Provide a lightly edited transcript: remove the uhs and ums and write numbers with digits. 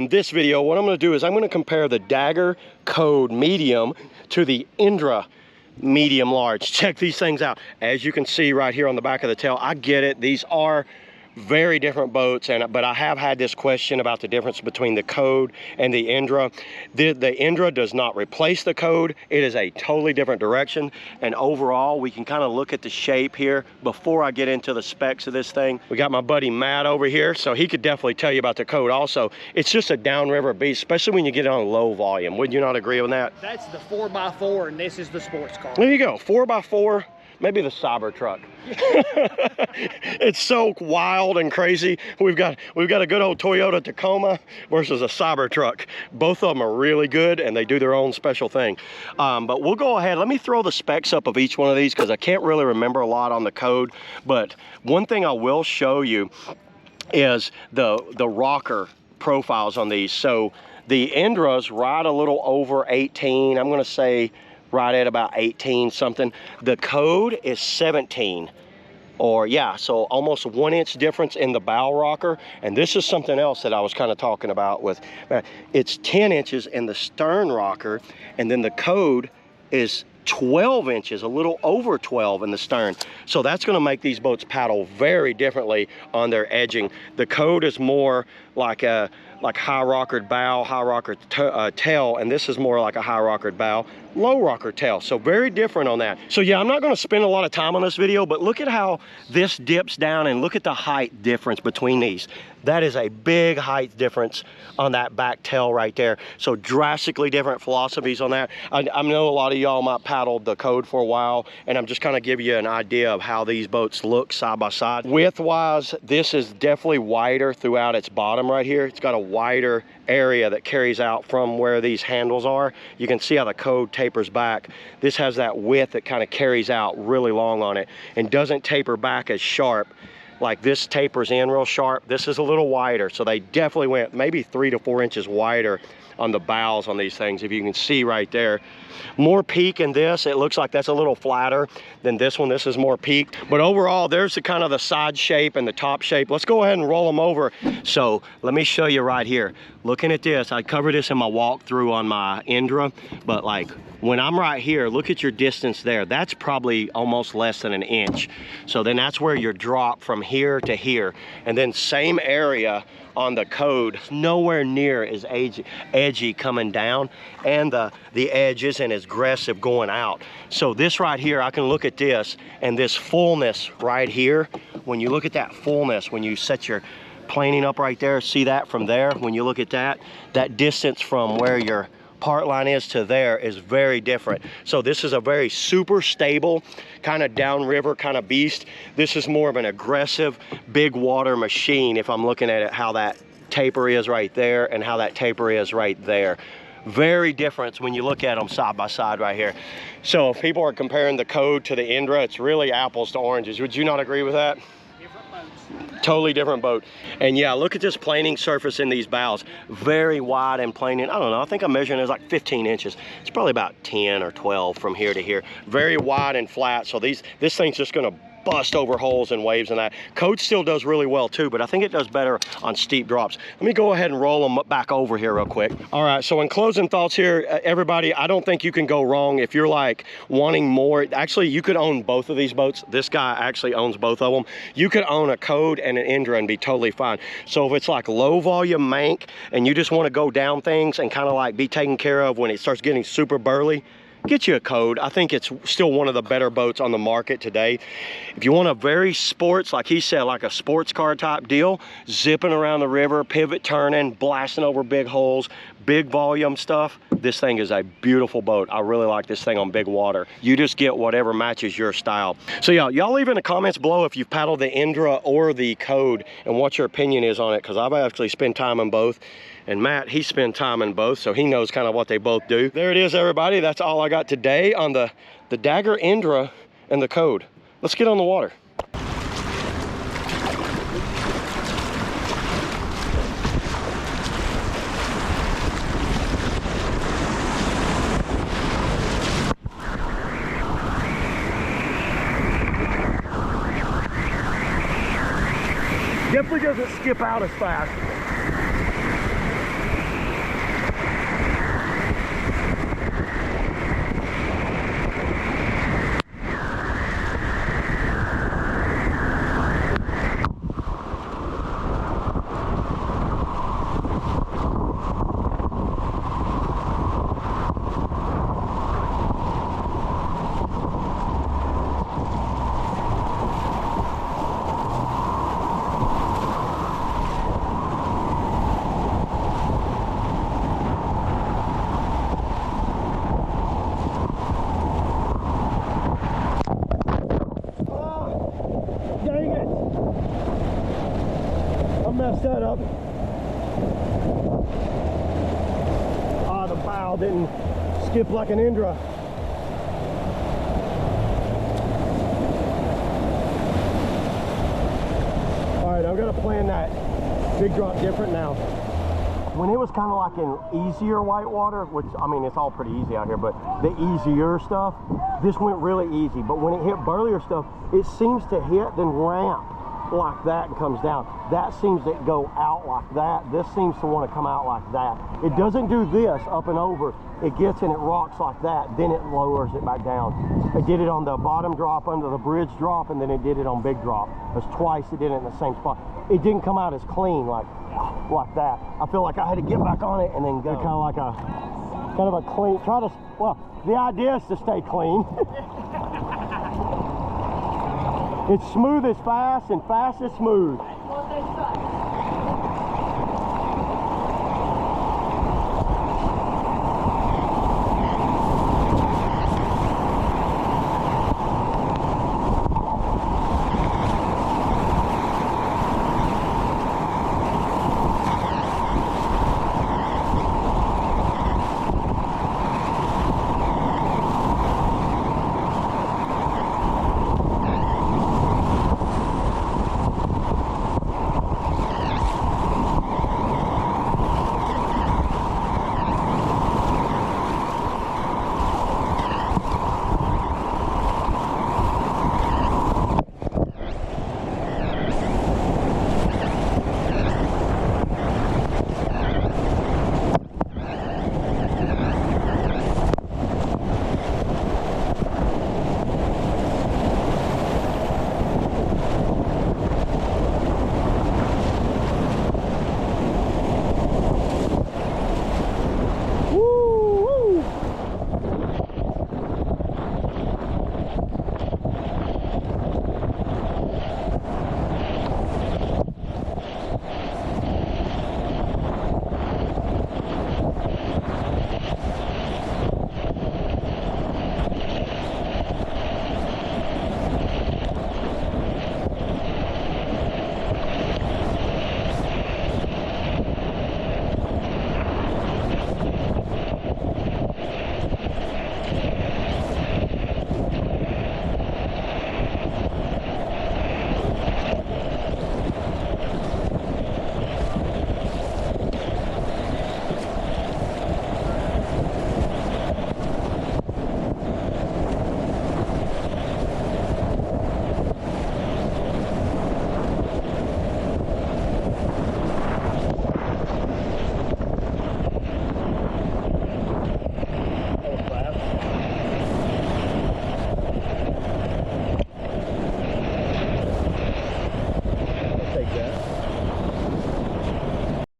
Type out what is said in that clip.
this video, what I'm going to do is I'm going to compare the Dagger Code Medium to the Indra Medium Large. Check these things out. As you can see right here on the back of the tail, I get it. These are very different boats, but I have had this question about the difference between the Code and the Indra. The Indra does not replace the Code. It is a totally different direction, and overall we can kind of look at the shape here before I get into the specs of this thing. We got my buddy Matt over here, so he could definitely tell you about the Code also. It's just a downriver beast, especially when you get it on low volume. Would you not agree on that? That's the 4x4 and this is the sports car. There you go, 4x4. Maybe the Cybertruck. It's so wild and crazy. We've got a good old Toyota Tacoma versus a Cybertruck. Both of them are really good and they do their own special thing. But we'll go ahead. Let me throw the specs up of each one of these because I can't really remember a lot on the Code. But one thing I will show you is the rocker profiles on these. So the Indra's right a little over 18. I'm going to say right at about 18 something. The Code is 17, or yeah, so almost 1 inch difference in the bow rocker. And this is something else that I was kind of talking about with, it's 10 inches in the stern rocker, and then the Code is 12 inches, a little over 12 in the stern. So that's going to make these boats paddle very differently on their edging. The Code is more like a high rockered bow, high rockered tail, and this is more like a high rockered bow, low rocker tail. So very different on that. So yeah, I'm not going to spend a lot of time on this video, but look at how this dips down and look at the height difference between these. That is a big height difference on that back tail right there. So drastically different philosophies on that. I know a lot of y'all might paddle the Code for a while, and I'm just kind of giving you an idea of how these boats look side by side. Width wise, this is definitely wider throughout its bottom right here. It's got a wider area that carries out from where these handles are. You can see how the Code tapers back. This has that width that kind of carries out really long on it and doesn't taper back as sharp. Like this tapers in real sharp. This is a little wider, so they definitely went maybe 3 to 4 inches wider on the bows on these things, if you can see right there. More peak in this. It looks like that's a little flatter than this one. This is more peaked. But overall, there's the kind of the side shape and the top shape. Let's go ahead and roll them over. So let me show you right here. Looking at this, I covered this in my walkthrough on my Indra, but like when I'm right here, look at your distance there. That's probably almost less than an inch. So then that's where your drop from here to here. And then same area on the Code, nowhere near as edgy coming down, and the edge isn't as aggressive going out. So this right here, I can look at this, and this fullness right here, when you look at that fullness, when you set your planing up right there, see that from there, when you look at that distance from where your part line is to there is very different. So this is a very super stable kind of downriver kind of beast. This is more of an aggressive big water machine if I'm looking at it, how that taper is right there and how that taper is right there. Very different when you look at them side by side right here. So if people are comparing the Code to the Indra, it's really apples to oranges. Would you not agree with that? Totally different boat. And yeah, look at this planing surface in these bows. Very wide and planing. I don't know, I think I'm measuring it as like 15 inches. It's probably about 10 or 12 from here to here. Very wide and flat. So this thing's just gonna bust over holes and waves and that. Code still does really well too, but I think it does better on steep drops. Let me go ahead and roll them back over here real quick. All right, so in closing thoughts here, everybody, I don't think you can go wrong if you're like wanting more. Actually, you could own both of these boats. This guy actually owns both of them. You could own a Code and an Indra and be totally fine. So if it's like low volume mank and you just want to go down things and kind of like be taken care of when it starts getting super burly, get you a Code. I think it's still one of the better boats on the market today. If you want a very sports, like he said, like a sports car type deal, zipping around the river, pivot turning, blasting over big holes, big volume stuff, this thing is a beautiful boat. I really like this thing on big water. You just get whatever matches your style. So yeah, y'all leave in the comments below if you've paddled the Indra or the Code and what your opinion is on it, because I've actually spent time in both. And Matt, he spent time in both, so he knows kind of what they both do. There it is, everybody. That's all I got today on the Dagger Indra and the Code. Let's get on the water. Definitely doesn't skip out as fast. pile didn't skip like an Indra. All right, I'm gonna plan that big drop different now. When it was kind of like an easier whitewater, which, I mean, it's all pretty easy out here, but the easier stuff, this went really easy. But when it hit burlier stuff, it seems to hit, then ramp like that and comes down. That seems to go out like that. This seems to want to come out like that. It doesn't do this up and over. It gets and it rocks like that, then it lowers it back down. It did it on the bottom drop, under the bridge drop, and then it did it on big drop. There's twice it did it in the same spot. It didn't come out as clean like that. I feel like I had to get back on it and then go kind of like a clean, well, the idea is to stay clean. It's smooth as fast and fast as smooth.